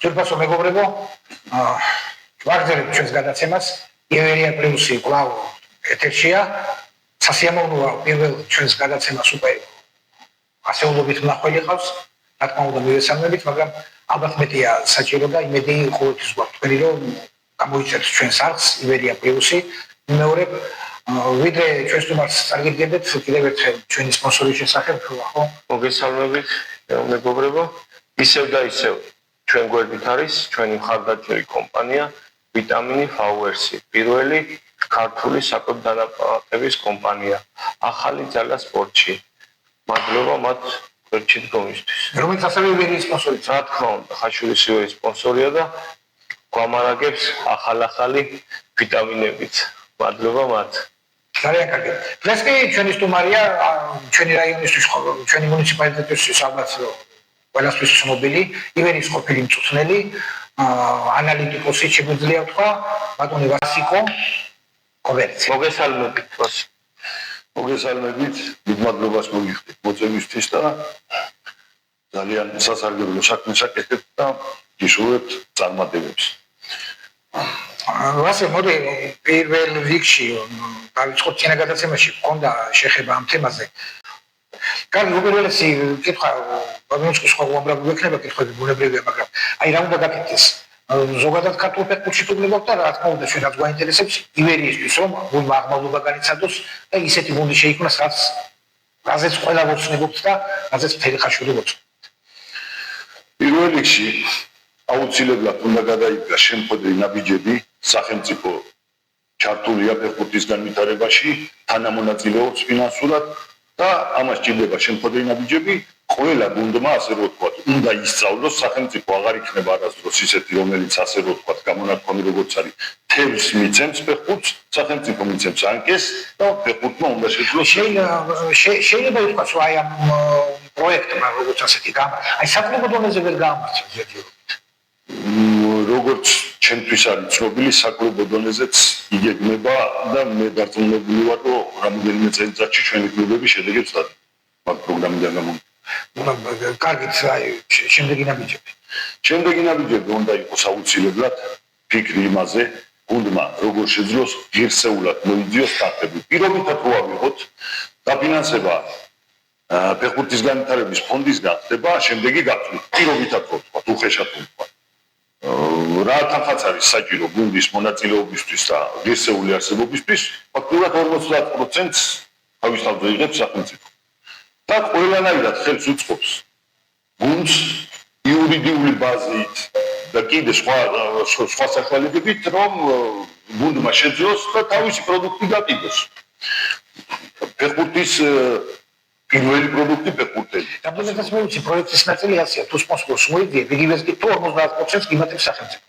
Turpaso მეგობრებო, ვაგრძელებთ ჩვენს გადაცემას. ივერია პლუსი კვლავ ეთერშია. სასიამოვნოა პირველ ჩვენს გადაცემას უკვე ასეულობით მნახველი ყავს. რა თქმა უნდა მივესალმებით, მაგრამ ალბათ მეტია საჭირო და იმედი ყოველთვის გვაქვს თქვენი რომ გამოიწერთ ჩვენს არხს ივერია პლუსი. მეორე ვიდრე ჩვენ სტუმარს წარგიდგენდეთ კიდევ ერთხელ ჩვენი სპონსორის შესახებ ხო? მოგესალმებით მეგობრებო, ისევ და ისევ ჩვენ გვერდით არის ჩვენი მხარდაჭერი კომპანია ვიტამინი ფაუერსი, პირველი ქართული საკვებდანაყოფების კომპანია, ახალი ძალა სპორტში. მადლობა მათ გვერდში დგომისთვის. რომელიც ასევე ივერიის სპონსორია. რა თქმა უნდა, ხაშურის სპონსორია და გვამარაგებს ახალ-ახალი ვიტამინებით. მადლობა მათ. ძალიან კარგი. დღეს კი ჩვენი სტუმარია ჩვენი რაიონისთვის, ჩვენი მუნიციპალიტეტისთვის ალბათ ყველასთვის ცნობილი ივერიის ყოფილი მწვრთნელი, ანალიტიკოსი შეგვიძლია ვთქვა, ბატონი ვასიკო კოვერცი. მოგესალმებით. მოგესალმებით, მადლობას მოგიხდით მოწვევისთვის და ძალიან სასარგებლო საქმეს აკეთებთ და გიშურებთ წარმატებებს. ვასე მოდი პირველ რიგში დავიწყოთ წინა გადაცემაში გქონდა შეხება ამ თემაზე. კარგი, უპირველესი კითხვა, ბატონს სხვა უამრავი გვექნება კითხვები ბუნებრივია, მაგრამ აი რა უნდა გაკეთდეს? ზოგადად ქართულ ფეხბურთში თუ გნებავთ და რა თქმა უნდა ჩვენ რაც გვაინტერესებს ივერიისთვის რომ გულმა აღმავლობა განიცადოს და ისეთი გუნდი შეიქმნას რაზეც ყველა ვოცნებობთ და რაზეც მთელი ხაშვილი ვოცნებთ. პირველ რიგში აუცილებლად უნდა გადაიდგას შემოქმედი ნაბიჯები სახელმწიფო ჩართულია ფეხბურთის განვითარებაში, თანამონაწილეობს ფინანსურად და ამას ჭირდება შემოქმედი ნაბიჯები. ყველა გუნდმა ასე რომ ვთქვათ, უნდა ისწავლოს, სახელმწიფო აღარ იქნება არასდროს ისეთი, რომელიც ასე რომ ვთქვათ, გამონათქვამი როგორც არის, თევზს მიცემს ფეხბურთს, სახელმწიფო მიცემს ანკეს და ფეხბურთმა უნდა შეძლოს. შეიძლება ითქვას, რომ აი ამ პროექტმა როგორც ასეთი აი საკლუბო დონეზე ვერ გაამართლა ზედიზედ. როგორც ჩემთვის არის ცნობილი, საკლუბო დონეზეც იგეგმება და მე დარწმუნებული ვარ, რომ რამოდენიმე წელიწადში ჩვენი კლუბები შედეგებს დადგენ მაგ პროგრამიდან გამომდინარე. კარგით, აი შემდეგი ნაბიჯები. შემდეგი ნაბიჯები უნდა იყოს აუცილებლად ფიქრი იმაზე, გუნდმა როგორ შეძლოს ღირსეულად მოიძიოს სტარტები. პირობითად რო ავიღოთ, დაფინანსება ფეხბურთის განვითარების ფონდისგან ხდება, შემდეგი გათვლით. პირობითად რო ვთქვათ, უხეშად რო ვთქვათ. რა თანხაც არის საჭირო გუნდის მონაწილეობისთვის და ღირსეული არსებობისთვის, ფაქტურად 50%-ს თავის თავზე იღებს სახელმწიფო. და ყველანაირად ხელს უწყობს გუნდს იურიდიული ბაზით და კიდე სხვა საშუალებებით, რომ გუნდმა შეძლოს და თავისი პროდუქტი გაყიდოს. ფეხბურთის პირველი პროდუქტი ფეხბურთელი. დაბოლოებას მოვიცი პროექტის ნაწილი ასია, თუ სპონსორს მოიძიებ, იგივეს კი თუ 50%-ს გიმატებს სახელმწიფო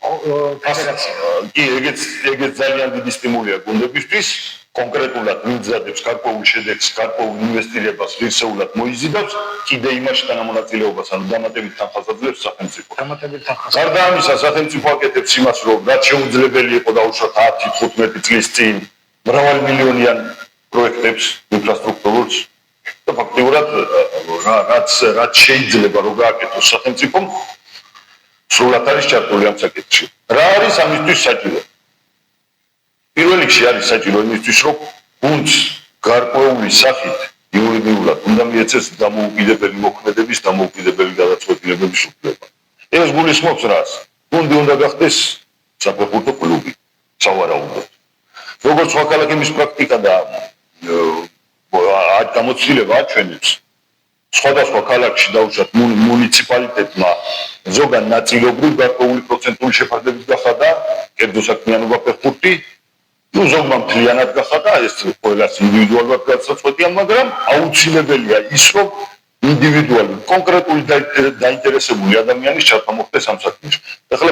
ფედერაცია. კი, ეგეც ძალიან დიდი სტიმულია გუნდებისთვის. კონკრეტულად მიზადებს გარკვეულ შედეგს, გარკვეულ ინვესტირებას ღირსეულად მოიზიდავს, კიდე იმაში თანამონაწილეობას, ანუ დამატებით თანხას აძლევს სახელმწიფო. დამატებით თანხას. გარდა ამისა, სახელმწიფო აკეთებს იმას, რომ რაც შეუძლებელი იყო დაუშვათ 10-15 წლის წინ მრავალმილიონიან პროექტებს ინფრასტრუქტურულს და ფაქტიურად რაც შეიძლება რომ გააკეთოს სახელმწიფომ, სრულად არის ჩართული ამ საკითხში. რა არის ამისთვის საჭირო? პირველ რიგში არის საჭირო იმისთვის, რომ გუნდს გარკვეული სახით იურიდიულად უნდა მიეცეს დამოუკიდებელი მოქმედების, დამოუკიდებელი გადაწყვეტილებების უფლება. ეს გულისხმობს რას? გუნდი უნდა გახდეს საფეხბურთო კლუბი, სავარაუდოდ. როგორც სხვა ქალაქების პრაქტიკა და გამოცდილება აჩვენებს სხვადასხვა ქალაქში დაუშვათ მუნიციპალიტეტმა ზოგან ნაწილობრივ გარკვეული პროცენტული შეფარდებით გახადა კერძო საქმიანობა ფეხბურთი ზოგმა მთლიანად გახადა ეს ყველას ინდივიდუალურად განსაცვეთია მაგრამ აუცილებელია ის რომ ინდივიდუალური კონკრეტული დაინტერესებული ადამიანის ჩართვა მოხდეს ამ საქმეში. ეხლა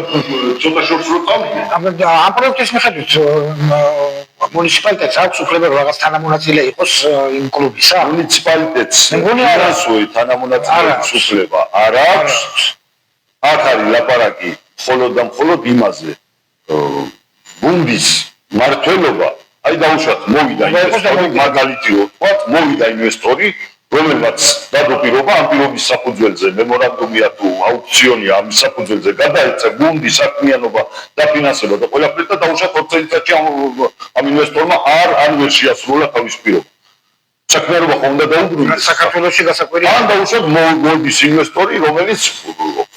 ცოტა შორს რო წავიდე. ამ პროექტის მიხედვით მუნიციპალიტეტს აქვს უფლება რაღაც თანამონაწილე იყოს იმ კლუბისა? მუნიციპალიტეტს ფინანსური თანამონაწილეობის უფლება არ აქვს. აქ არის ლაპარაკი მხოლოდ და მხოლოდ იმაზე გუნდის მმართველობა აი დაუშვათ მოვიდა ინვესტორი მაგალითი ვთქვათ მოვიდა ინვესტორი რომელმაც დადო პირობა ამ პირობის საფუძველზე მემორანდუმია თუ აუქციონია ამ საფუძველზე გადაეცა გუნდის საქმიანობა დაფინანსება და ყველაფერი და დაუშვათ 20 წელიწადში ამ ინვესტორმა არ ვერ შეასრულა თავის პირობა საქმიანობა ხომ უნდა დაუბრუნდეს საქართველოში გასაკვირია ან დაუშვათ მოდის ინვესტორი რომელიც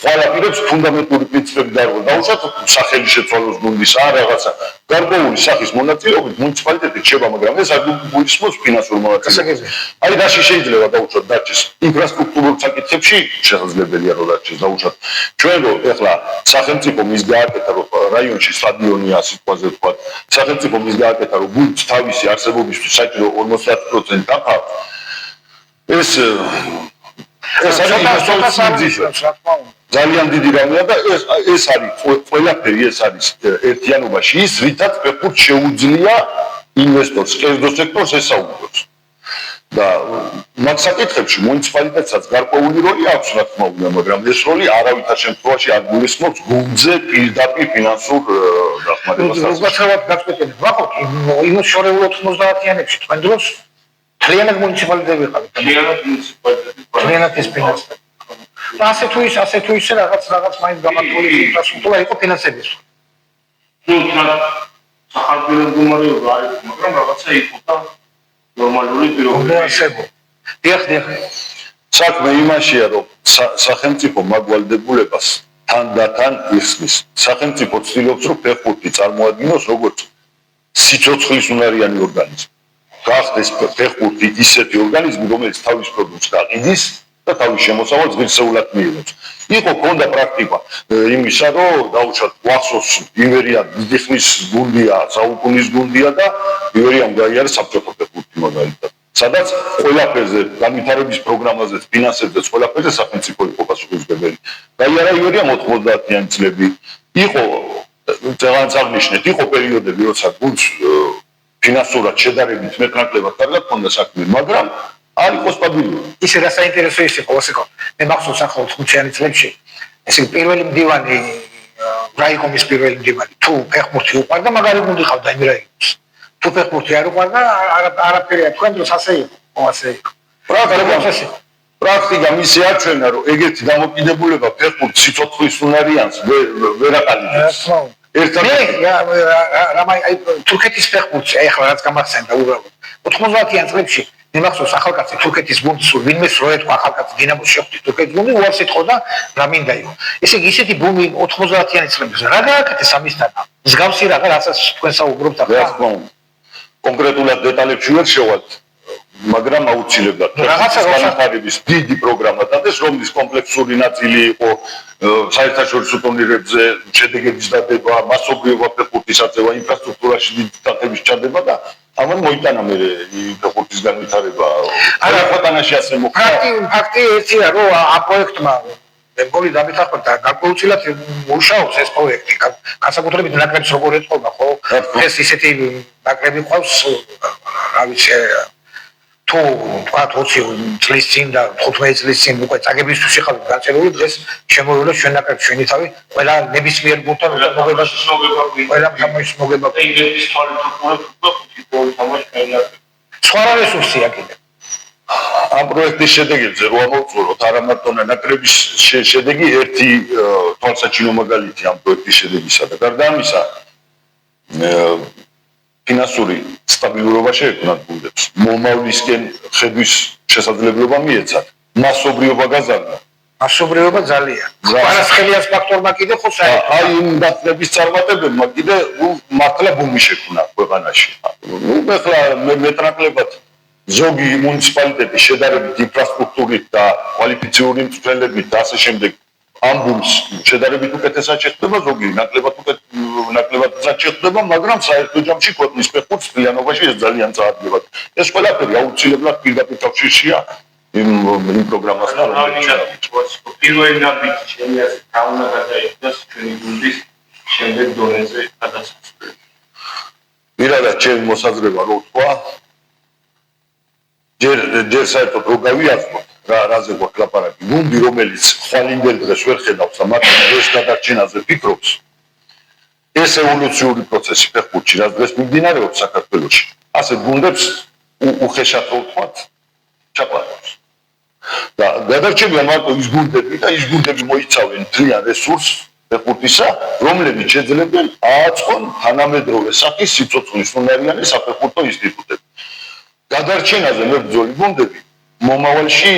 ხვალაპირებს ფუნდამენტური პრინციპები დაუშვათ სახელი შეცვალოს გუნდის ან რაღაცა გარკვეული სახის მონაწილეობით მუნიციპალიტეტი რჩება მაგრამ ეს არ გულისხმობს ფინანსურ მონაწილეობას აი რაში შეიძლება დაუშვათ დარჩეს ინფრასტრუქტურულ საკითხებში შესაძლებელია რომ დარჩეს დაუშვათ ჩვენ რო ეხლა სახელმწიფო მის გააკეთა რომ რაიონში სტადიონია სიტყვაზე ვთქვათ სახელმწიფო მის გააკეთა რომ გუნდს თავისი არსებობისთვის საჭირო 50% აქვს ეს ძალიან დიდი რამეა და ეს არის ყველაფერი ეს არის ერთიანობაში ის რითაც ფეხბურთს შეუძლია ინვესტორს კერძო სექტორს ესაუბროს და მათ საკითხებში მუნიციპალიტეტსაც გარკვეული როლი აქვს რა თქმა უნდა მაგრამ ეს როლი არავითარ შემთხვევაში არ გულისხმობს გუნდზე პირდაპირ ფინანსურ დახმარებას უბრალოდ გაწყვეტილი ვახოთ იმის შორეულ 90-იანებში თქვენ დროს მთლიანად მუნიციპალიტეტები ყავით მთლიანად ეს ფინანსები და ასე თუ ისე რაღაც მაინც გამართული ინფრასტრუქტურა იყო ფინანსების თუ სახალხო მდგომარეობა არის მაგრამ რაღაცა იყო და ნორმალური პირობები დიახ საქმე იმაშია რომ სახელმწიფო მაგვალდებულებას თანდათან იხსნის სახელმწიფო ცდილობს რომ ფეხბურთი წარმოადგინოს როგორც სიცოცხლის უნარიანი ორგანიზმი გახდეს ფეხბურთი ისეთი ორგანიზმი რომელიც თავის პროდუქტს გაყიდის და თავის შემოსავალს ღირსეულად მიიღებს. იყო ქონდა პრაქტიკა იმისა რომ დაუშვათ ვახსოვს ივერია დიდი ხნის გუნდია, საუკუნის გუნდია და ივერიამ გაიარა საბჭოთა ფეხბურთი მაგალითად. სადაც ყველაფერზე განვითარების პროგრამაზე, ფინანსებზე, ყველაფერზე სახელმწიფო იყო პასუხისმგებელი. გაიარა ივერიამ 90-იანი წლები. იყო ძალიან აღნიშნეთ, იყო პერიოდები, როცა გუნდს ფინანსურად შედარებით მეტნაკლებად კარგად ჰქონდა საქმე, მაგრამ არ იყო სტაბილური. ისე რა საინტერესო ის იყო, ასეკო. მე მახსოვს ახლა 80-იანი წლებში ესე პირველი მდივანი რაიკომის პირველი მდივანი თუ ფეხბურთი უყვარდა, მაგარი გუნდი ყავდა იმ რაიკომს. თუ ფეხბურთი არ უყვარდა, არაფერია თქვენ დროს ასე იყო, ასე იყო. პრაქტიკა მისი აჩვენა, რომ ეგეთი დამოკიდებულება ფეხბურთს სიცოცხლის უნარიანს ვერ აყალიბებს. თურქეთის ფეხბურთი, აი ახლა რაც გამახსენდა უბრალოდ 90-იან წლებში მე მახსოვს ახალგაზრდა თურქეთის გუნდს ვინმეს რო ეთქვა ახალგაზრდა დინამოს შეხვდი თურქეთის გუნდი უარს ეთქვა და რა მინდა იყო ესე იგი ისეთი ბუმი 90-იანი წლებში რა გააკეთეს ამისთან მსგავსი რაღაცას თქვენ საუბრობთ ახლა კონკრეტულად დეტალებში ვერ შევალთ მაგრამ აუცილებლად რაღაცა განვითარების დიდი პროგრამა დადეს რომლის კომპლექსური ნაწილი იყო საერთაშორისო ტურნირებზე შედეგების დადება მასობრივად ფეხბურთის აწევა ინფრასტრუქტურაში დიდი თანხების ჩადება და ამან მოიტანა მე ფეხბურთის განვითარება არა ქვეყანაში ასე მოხდა ფაქტი ერთია რომ ამ პროექტმა მეგონი დამეთანხმდა გარკვეულწილად მუშაობს ეს პროექტი განსაკუთრებით ნაკრებს როგორ ეთქობა ხო ეს ისეთი ნაკრები ყავს რა ვიცი თუ თქვა 20 წლის წინ და 15 წლის წინ უკვე წაგებისთვის იყავით გაწერილი დღეს შემოვლო ჩვენ ნაკრებს ჩვენი თავი ყველა ნებისმიერ გუნდთან მოგება ყველა თამაშს მოგება ინგლისის თვალით უფრო ფუტბოლი თამაშია სხვა რესურსია კიდე ამ პროექტის შედეგებზე რო ამოვწუროთ არამარტო ნაკრების შედეგი ერთი თვალსაჩინო მაგალითი ამ პროექტის შედეგისა და გარდა ამისა ფინანსური სტაბილურობა შეექმნათ გუნდებს. მომავლისკენ ხედვის შესაძლებლობა მიეცათ. მასობრიობა გაზარდა. მასობრიობა ძალიან. პარასხელიას ფაქტორმა კიდე ხო საერთოდ აი იმ დაწნების წარმატებებმა კიდე მართლა ბუმი შექმნა ქვეყანაში. ნუ ახლა მეტნაკლებად ზოგი მუნიციპალიტეტი შედარებით ინფრასტრუქტურით და კვალიფიციური მწვრთნელებით და ასე შემდეგ ამბობს შედარებით უკეთესად შეხვდება, ზოგი ნაკლებად შეხვდება, მაგრამ საერთო ჯამში ქვეყნის ფეხბურთს მთლიანობაში ეს ძალიან წააგდება. ეს ყველაფერი აუცილებლად პირდაპირ კავშირშია იმ პროგრამასთან, პირველი ნაბიჯი შეიძლება ასე დაუნა გადაიხადოს ჩვენი გუნდის შემდეგ დონეზე გადასასწრები. პირადად ჩემი მოსაზრება რო ვთქვა, ჯერ საერთოდ რო გავიაზროთ რაზე გვაქვს ლაპარაკი, გუნდი რომელიც ხვალინდელ დღეს ვერ ხედავს და მარტო დღეს გადარჩენაზე ფიქრობს, ეს ევოლუციური პროცესი ფეხბურთში რაც დღეს მიმდინარეობს საქართველოში, ასეთ გუნდებს უხეშად რო ვთქვათ, ჩაყარებს. და გადარჩენია მარტო ის გუნდები და ის გუნდები მოიცავენ მთლიან რესურსს ფეხბურთისა, რომლებიც შეძლებენ ააწყონ თანამედროვე სახის სიცოცხლის უნარიანი საფეხბურთო ინსტიტუტები. გადარჩენაზე მებრძოლი გუნდები მომავალში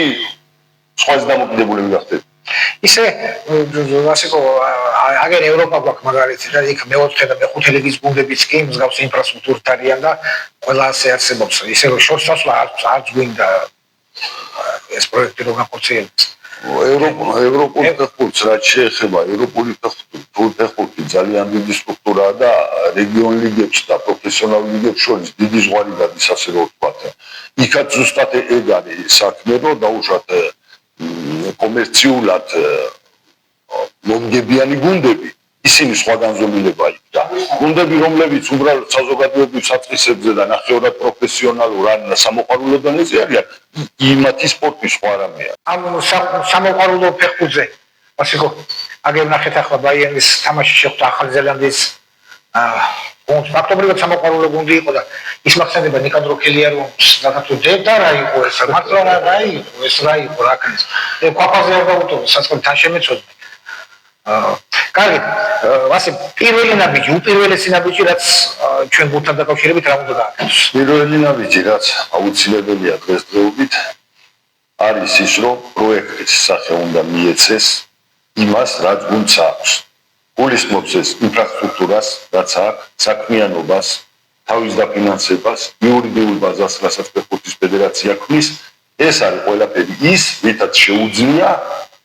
სხვას დამოკიდებულები გახდება. ისე ასეკო აგერ ევროპა გვაქვს მაგალითად და იქ მეოთხე და მეხუთე ლიგის გუნდებიც კი მსგავსი ინფრასტრუქტურით არიან და ყველა ასე არსებობს. ისე რომ შორს წასვლა არც გვინდა ეს პროექტი რო გახორციელდეს. ევროპული ფეხბურთს რაც შეეხება, ევროპული ფეხბურთი ძალიან დიდი სტრუქტურაა და რეგიონ ლიგებს და პროფესიონალ ლიგებს შორის დიდი ზღვარი გადის, ასე რომ ვთქვათ. იქაც ზუსტად ეგ არის საქმე, რომ დაუშვათ კომერციულად მომგებიანი გუნდები, ისინი სხვა განზომილება იქდა. გუნდები, რომლებიც უბრალოდ საზოგადოებრივ საწყისებზე და ნახევრად პროფესიონალურ ან სამოყვარულო დონეზე არიან, იმათი სპორტი სხვა რამეა. ამ სამოყვარულო ფეხბურთზე ასეკო აგერ ნახეთ ახლა ბაიერნის თამაში შეხვდა ახალი ზელანდიის გუნდს. ფაქტობრივად სამოყვარულო გუნდი იყო და ის მახსენდება ნიკანდრო ქელია რომ რაღაცა დედა რა იყო ეს მარტო რა იყო ეს რა იყო რა ქნის. კვაფაზე არ გავუტოვე საწყობი თან შემეწოდე. კარგი, ასე პირველი ნაბიჯი, უპირველესი ნაბიჯი რაც ჩვენ გუნდთან დაკავშირებით რა უნდა გააკეთოს? პირველი ნაბიჯი რაც აუცილებელია დღესდღეობით არის ის, რომ პროექტის სახე უნდა მიეცეს იმას, რაც გუნდს აქვს. გულისხმობს ეს ინფრასტრუქტურას, რაც აქვს, საქმიანობას, თავის დაფინანსებას, იურიდიულ ბაზას, რასაც ფეხბურთის ფედერაცია ქმნის, ეს არის ყველაფერი ის, რითაც შეუძლია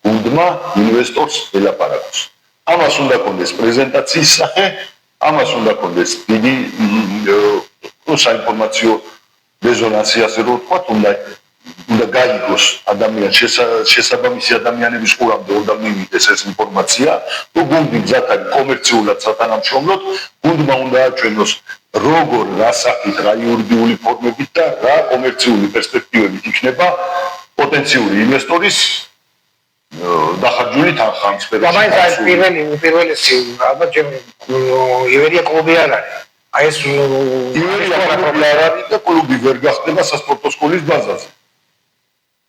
გუნდმა ინვესტორს ელაპარაკოს. ამას უნდა კონდეს პრეზენტაციის სახე, ამას უნდა კონდეს დიდი საინფორმაციო რეზონანსი, ასე რომ ვთქვათ, უნდა გაიგოს ადამიანს შესაბამისი ადამიანების ყურამდე უნდა მივიდეს ეს ინფორმაცია, რომ გუნდი გზად არის კომერციულად სათანამშრომლოდ, გუნდმა უნდა აჩვენოს როგორ რა სახით, რა იურიდიული ფორმებით და რა კომერციული პერსპექტივებით იქნება პოტენციური ინვესტორის დახარჯული თანხმოვანი. მაინც ეს უპირველესი ალბათ ივერია კლუბი არ არის. აი ეს ივერია კლუბი არ არის და კლუბი ვერ გახდება სასპორტო სკოლის ბაზაზე.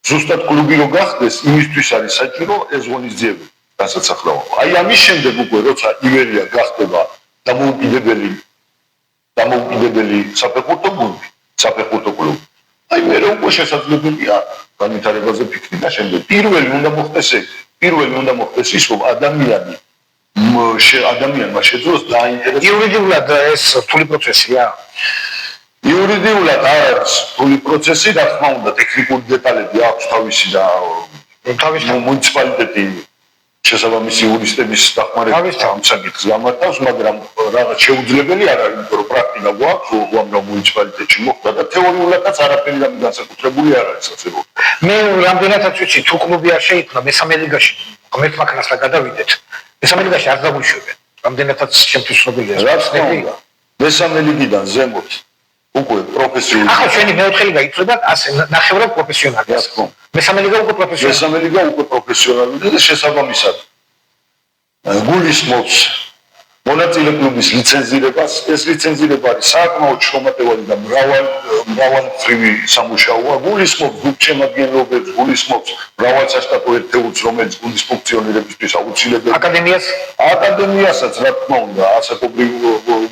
ზუსტად კლუბი რო გახდეს, იმისთვის არის საჭირო ეს ღონისძიებები, დასაცახლაო. აი ამის შემდეგ უკვე როცა ივერია გახდება დამოუკიდებელი საფეხბურთო გუნდი, საფეხბურთო კლუბი. აი მე უკვე შესაძლებელია განვითარებაზე ფიქრი და შემდეგ პირველი უნდა მოხდეს ის, რომ ადამიანმა შეძლოს დაინტერესება. იურიდიულად ეს რთული პროცესია. იურიდიულად არის რთული პროცესი, რა თქმა უნდა, ტექნიკური დეტალები აქვს თავისი და მუნიციპალიტეტი შესაბამისი იურისტების დახმარებით ამ საკითხს გამართავს, მაგრამ რაღაც შეუძლებელი არ არის, იმიტომ რომ პრაქტიკა გვაქვს, უამრავ მუნიციპალიტეტში მოხდა და თეორიულადაც არაფერი განსაკუთრებული არ არის, ასე რომ ვთქვათ. მე რამდენადაც ვიცი, თუ კლუბი არ შეიქმნა მესამე ლიგაში, ღმერთმა ქნასლა გადავიდეთ. მესამე ლიგაში არ დაგვიშვებენ. რამდენადაც შემთხვევით ცნობილია. რა თქმა უნდა, მესამე ლიგიდან ზემოთ უკვე პროფესიული. ახლა ჩვენი მეოთხე ლიგა ითვლება ასე ნახევრად პროფესიონალი. რა თქმა უნდა. მესამე ლიგა უკვე პროფესიონალი. მესამე ლიგა უკვე პროფესიონალური და შესაბამისად გულისხმობს მონაწილე კლუბის ლიცენზირებას. ეს ლიცენზირება არის საკმაოდ შრომატევადი და მრავალმხრივი სამუშაოა. გულისხმობს გუნდშემადგენლობებს, გულისხმობს მრავალ საშტატო ერთეულს, რომელიც გუნდის ფუნქციონირებისთვის აუცილებელია. აკადემიასაც რა თქმა უნდა, ასაკობრივ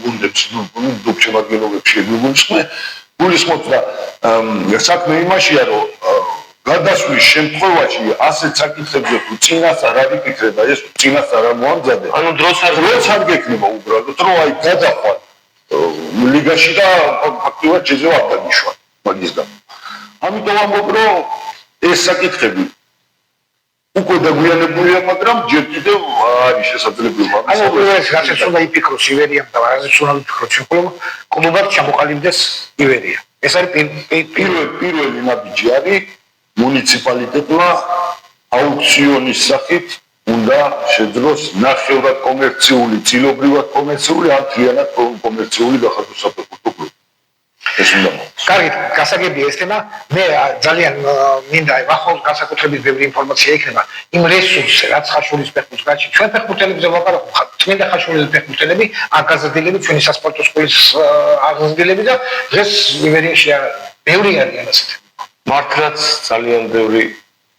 გუნდებს გუნდშემადგენლობებში გულისხმობს და საქმე იმაშია, რომ გადასვლის შემთხვევაში ასეთ საკითხებზე თუ წინასწარ არ იფიქრება, ეს წინასწარ არ მოამზადე. ანუ დროც არ გექნება უბრალოდ, რომ აი გადახვალ ლიგაში და ფაქტობრივად შეიძლება არ დაგიშვა მაგის გამო. ამიტომ ამბობ, რომ ეს საკითხები უკვე დაგვიანებულია, მაგრამ ჯერ კიდევ არის შესაძლებლობა. ანუ ეს რაც უნდა იფიქროს ივერიამ და რაც უნდა იფიქროს შეყოლო კლუბად ჩამოყალიბდეს ივერია. ეს არის პირველი ნაბიჯი არის მუნიციპალიტეტმა აუქციონის სახით უნდა შეძლოს ნახევრად კომერციული, წილობრივად კომერციული, ან მთლიანად კომერციული გახადოს საფეხბურთო კლუბი. ეს უნდა მოხდეს. კარგი, გასაგებია ეს თემა. მე ძალიან მინდა ახალ განსაკუთრებით ბევრი ინფორმაცია იქნება იმ რესურსზე, რაც ხაშურის ფეხბურთს გაჩი. ჩვენ ფეხბურთელებზე ვაპარაკობ, წმინდა ხაშურის ფეხბურთელები, აკაზრდილები, ჩვენი სასპორტო სკოლის აღზრდილები და დღეს ივერიაში ბევრი არიან ასეთი. მართლაც ძალიან ბევრი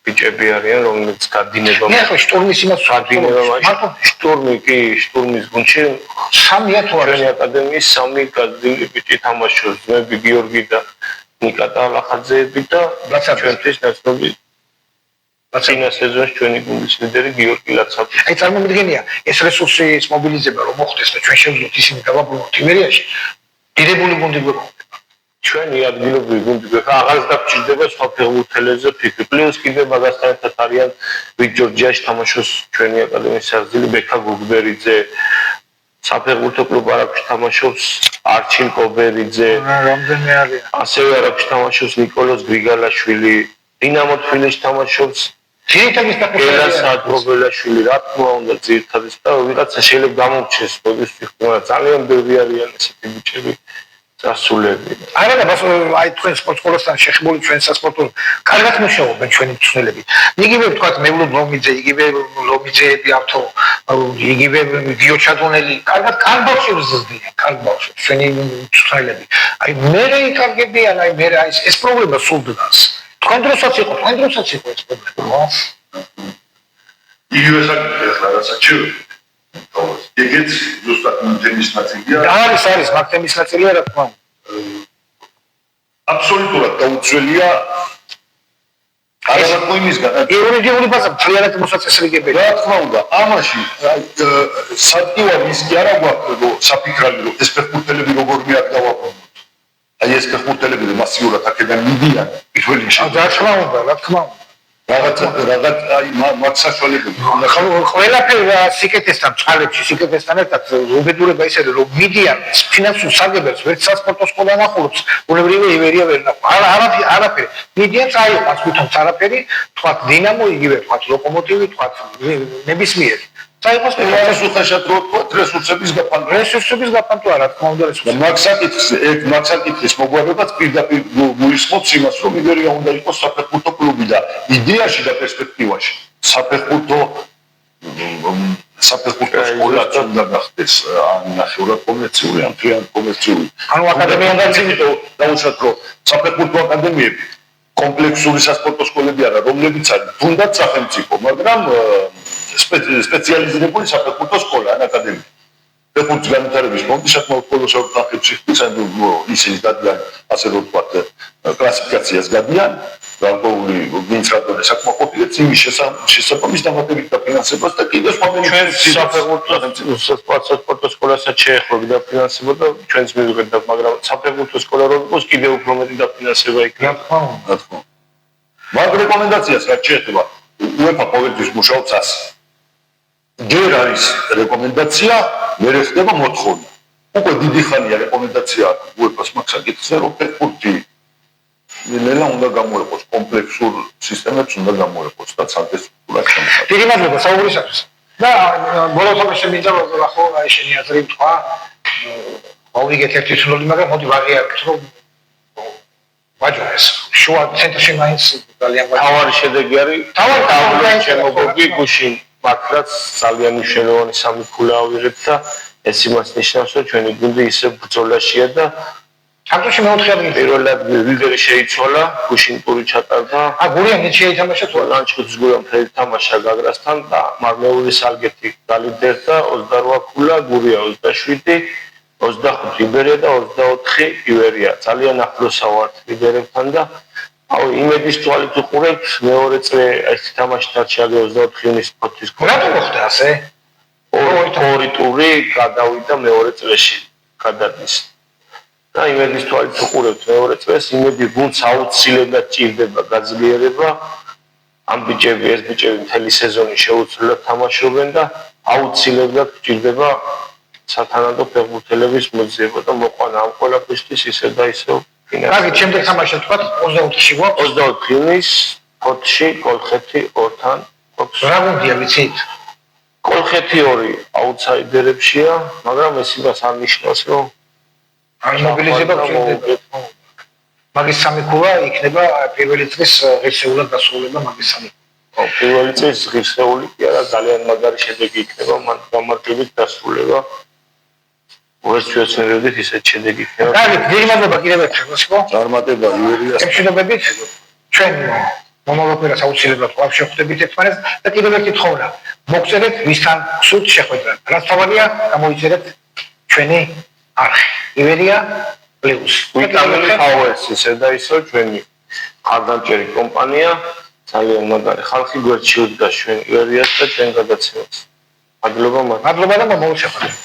ბიჭები არიან, რომლებიც გადინება. მე ხო შტორმის იმას გადინება, მარტო შტორმი კი, შტორმის გუნდში 3-ია თუ არა? ჩვენი აკადემიის 3 გადინებული ბიჭი თამაშობს, მე გიორგი და ნიკა ტალახაძეები და ჩვენთვის ნაცნობი წინა სეზონში ჩვენი გუნდის ლიდერი გიორგი ლაცაძე. აი წარმომიდგენია, ეს რესურსის მობილიზება რომ მოხდეს და ჩვენ შევძლოთ ისინი დავაბრუნოთ ივერიაში, დიდებული გუნდი გვექნება. ჩვენი ადგილობრივი გუნდი აღარ დაგჭირდება სხვა ფეხბურთელებზე ფიქრი. პლუს კიდე მაგასთან ერთად არიან ვით ჯორჯიაში თამაშობს ჩვენი აკადემიის საზრდილი ბექა გუგბერიძე, საფეხბურთო კლუბ არაკში თამაშობს არჩილ კობერიძე, რამდენი არიან? ასევე არაკში თამაშობს ნიკოლოზ გრიგალაშვილი, დინამო თბილისში თამაშობს ძირითადის გელას საადრობელაშვილი, რა თქმა უნდა ძირითადის და ვიღაცა შეიძლება გამომჩეს პოზის ფიქრობა, ძალიან ბევრი არიან ესეთი ბიჭები. ასულები. არა და აი თქვენ სპორტ სკოლასთან შეხებული ჩვენ სასპორტო კარგად მუშაობენ ჩვენი მწვრთნელები. იგივე ვთქვა მევლო ლომიძე, იგივე ლომიძეები ავთო, იგივე გიოჩადონელი, კარგად კარბავშებს ზრდიან, კარბავშებს ჩვენი მწვრთნელები. აი მე იკარგებიან, აი მე ეს პრობლემა სულ დგას. თქვენ დროსაც იყო ეს პრობლემა. იგივე საკითხი ახლა რასაც ეგეც ზუსტად თემის ნაწილია. არის მაგ თემის ნაწილია რა თქმა უნდა. აბსოლუტურად დაუცველია არაბატო იმისგან. იურიდიული ბაზა ძალიანად მოსაწესრიგებელი. რა თქმა უნდა, ამაში სადგივა ის კი არა გვაქვს, რომ საფიქრალი რომ ეს ფეხბურთელები როგორ მიაკ დავაბრუნოთ. აი ეს ფეხბურთელები მასიურად აქედან მიდიან პირველ რიგში. რა თქმა უნდა, რა თქმა უნდა. რაღაც აი მათ საშუალებები ყველაფერი სიკეთესთან წყალებში სიკეთესთან ერთად უბედურება ისე რომ მიდიან ფინანსურ საგებელს ვერც სასპორტო სკოლა ნახულობს ბუნებრივი ივერია ვერ ნახულობს არაფერი მიდიან წაიყვანს თვითონ არაფერი თქვათ დინამო იგივე თქვათ ლოკომოტივი თქვათ ნებისმიერი წაიყვანს უხეშად რო თქვათ რესურსების გაფანტვა რა თქმა უნდა მაგ საკითხის მოგვარებაც პირდაპირ გულისხმობს იმას რომ ივერია უნდა იყოს საფეხბურთო კლუბი და იდეაში და პერსპექტივაში საფეხბურთო სკოლა უნდა გახდეს ნახევრად კომერციული ან მთლიანად კომერციული ანუ აკადემია უნდა იმიტომ დაუშვათ რომ საფეხბურთო აკადემიები კომპლექსური სასპორტო სკოლები არა რომლებიც არის თუნდაც სახელმწიფო მაგრამ სპეციალიზირებული საფეხბურთო სკოლა ან აკადემია ფეხბურთის განვითარების ფონდი საკმაოდ πολλას ორგანოებში ხდის ან ისინი დადიან ასე რომ ვთქვათ კლასიფიკაციას გადიან გარკვეული ვინც რატომ საკმაოდ ყოფილებს იმის შესაბამის დამატებით დაფინანსებას და კიდევ სხვა ჩვენ საფეხბურთო სკოლასაც შეეხვევი დაფინანსება და ჩვენც მივიღებდა მაგრამ საფეხბურთო სკოლა რომ იყოს კიდევ უფრო მეტი დაფინანსება იქნება რა თქმა უნდა მაგ რეკომენდაციას რაც შეეხება UEFA ყოველთვის მუშაობს ასე ჯერ არის რეკომენდაცია მე ხდება მოთხოვნა უკვე დიდი ხანია რეკომენდაცია UEFA-ს მაგ საკითხზე რომ ფეხბურთი ნელა უნდა გამოიყოს კომპლექსურ სისტემებს უნდა გამოიყოს და ცალკე სტრუქტურას შემოხატოს. დიდი მადლობა საუბრისათვის. და ბოლო თამაში მინდა რომ ახო აი შენი აზრი თქვა. მოვიგეთ ერთი ცნობილი მაგრამ მოდი ვაღიაროთ რომ ვაჯობეს. შუა ცენტრში მაინც ძალიან თავარი შედეგი არის თავარი შემოგობი გუშინ მართლაც ძალიან მნიშვნელოვანი სამი ქულა ავიღეთ და ეს იმას ნიშნავს რომ ჩვენი გუნდი ისე ბრძოლაშია და აკროში მეოთხე ადგილი პირველად ლიდერი შეიცვალა გუშინ პური ჩატარდა გურია ნიჩი ითამაშა თუ ლანჩხუთის გურიამ ფრედი თამაშა გაგრასთან და მარნეული სალგეთი გალიდერდა 28 ქულა გურია 27 25 იბერია და 24 ივერია ძალიან ახლოსა ვართ ლიდერებთან და აუ იმედის თვალით უყურებთ მეორე წრე ეს თამაში დარჩა 24 იუნის ფოთის რატო მოხდა ასე ორი ტური გადავიდა მეორე წრეში გადადის და იმედის თვალით უყურებთ მეორე წელს, იმედი გუნდს აუცილებლად ჭირდება გაძლიერება. ამ ბიჭები, ეს ბიჭები მთელი სეზონი შეუცვლელად თამაშობენ და აუცილებლად ჭირდება სათანადო ფეხბურთელების მოძიება და მოყვანა ამ ყველაფრისთვის ისე და ისე ფინანსი. კარგი, შემდეგ თამაში თქვა 24-ში გვაქვს. 24 იunis ფოთში კოლხეთი 2-თან. რა გუნდია ვიცით? კოლხეთი 2 აუთსაიდერებშია, მაგრამ ეს იმას არ ნიშნავს, რომ არ მობილიზება გჭირდება. მაგის სამი ქულა იქნება პირველი წლის ღირსეულად დასრულება მაგის სამი. პირველი წლის ღირსეული კი არა, ძალიან მაგარი შედეგი იქნება, მან გამარჯვებით დასრულება. ვერც შეეცნებოდით ისეთ შედეგი იქნება. კარგი, დიდი მადლობა კიდევ ერთხელ, მოსკო. წარმატება ივერიას. ემშვიდობებით ჩვენ მომავალ აუცილებლად კვლავ შევხვდებით ერთმანეთს და კიდევ ერთი თხოვნა. მოგწერეთ ვისთან გსურთ შეხვედრა. რაც თავარია, გამოიწერეთ ჩვენი არხი. ივერია პლუს. ვიტამინი ჰაუეს ისე და ისე ჩვენი ხარდამჭერი კომპანია, ძალიან მაგარი ხალხი გვერდში უდგას ჩვენ ივერიას და ჩვენ გადაცემას. მადლობა და მომავალ შეხვედრაზე.